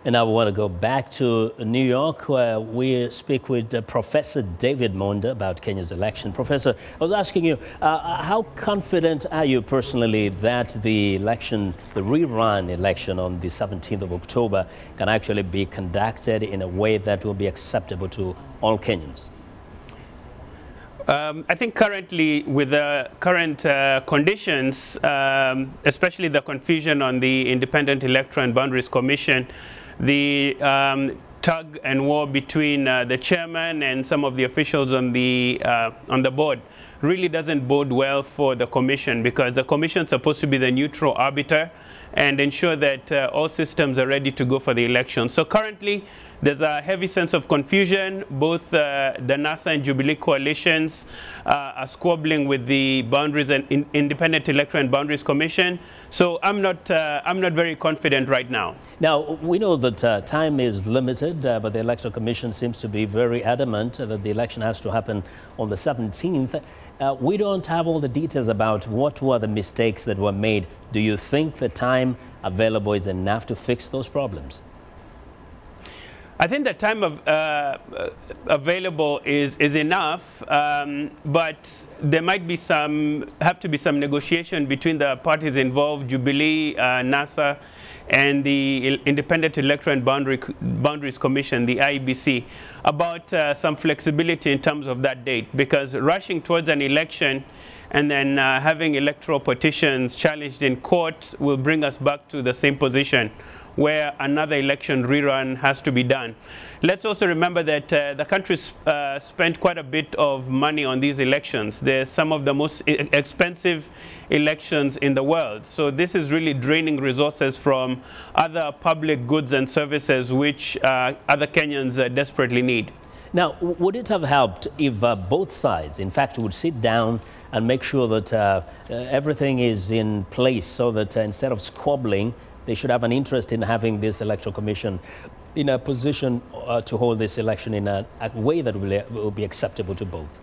And now we want to go back to New York, where we speak with Professor David Monda about Kenya's election. Professor, I was asking you, how confident are you personally that the election, the rerun election on the 17th of October, can actually be conducted in a way that will be acceptable to all Kenyans? I think currently, with the current conditions, especially the confusion on the Independent Electoral and Boundaries Commission, the tug and war between the chairman and some of the officials on the board really doesn't bode well for the commission, because the commission is supposed to be the neutral arbiter and ensure that all systems are ready to go for the election. So currently, there's a heavy sense of confusion. Both the NASA and Jubilee coalitions are squabbling with the Boundaries and Independent Electoral and Boundaries Commission. So I'm not very confident right now. Now, we know that time is limited, but the Electoral Commission seems to be very adamant that the election has to happen on the 17th. We don't have all the details about what were the mistakes that were made. Do you think the time available is enough to fix those problems? I think the time available is enough, but there might be have to be some negotiation between the parties involved, Jubilee, NASA, and the Independent Electoral and Boundaries Commission, the IEBC, about some flexibility in terms of that date, because rushing towards an election and then having electoral petitions challenged in court will bring us back to the same position, where another election rerun has to be done. Let's also remember that the country spent quite a bit of money on these elections. They're some of the most expensive elections in the world. So this is really draining resources from other public goods and services which other Kenyans desperately need. Now, would it have helped if both sides, in fact, would sit down and make sure that everything is in place, so that instead of squabbling, they should have an interest in having this electoral commission in a position to hold this election in a way that will be acceptable to both?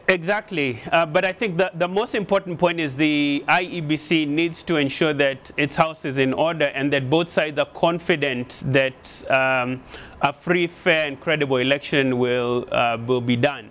Exactly. But I think the most important point is the IEBC needs to ensure that its house is in order and that both sides are confident that a free, fair, and credible election will be done.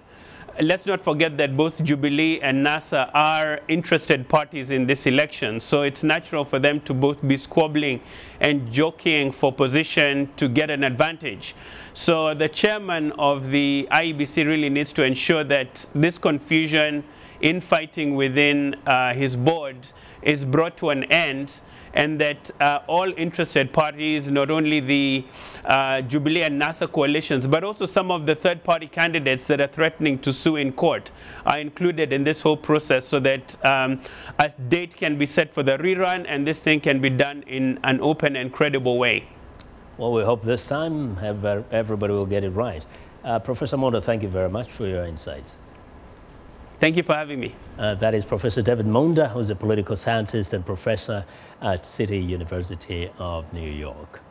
Let's not forget that both Jubilee and NASA are interested parties in this election, so it's natural for them to both be squabbling and jockeying for position to get an advantage. So the chairman of the IEBC really needs to ensure that this confusion, infighting within his board is brought to an end, and that all interested parties, not only the Jubilee and NASA coalitions, but also some of the third-party candidates that are threatening to sue in court, are included in this whole process, so that a date can be set for the rerun and this thing can be done in an open and credible way. Well, we hope this time everybody will get it right. Professor Monda, thank you very much for your insights. Thank you for having me. That is Professor David Monda, who's a political scientist and professor at City University of New York.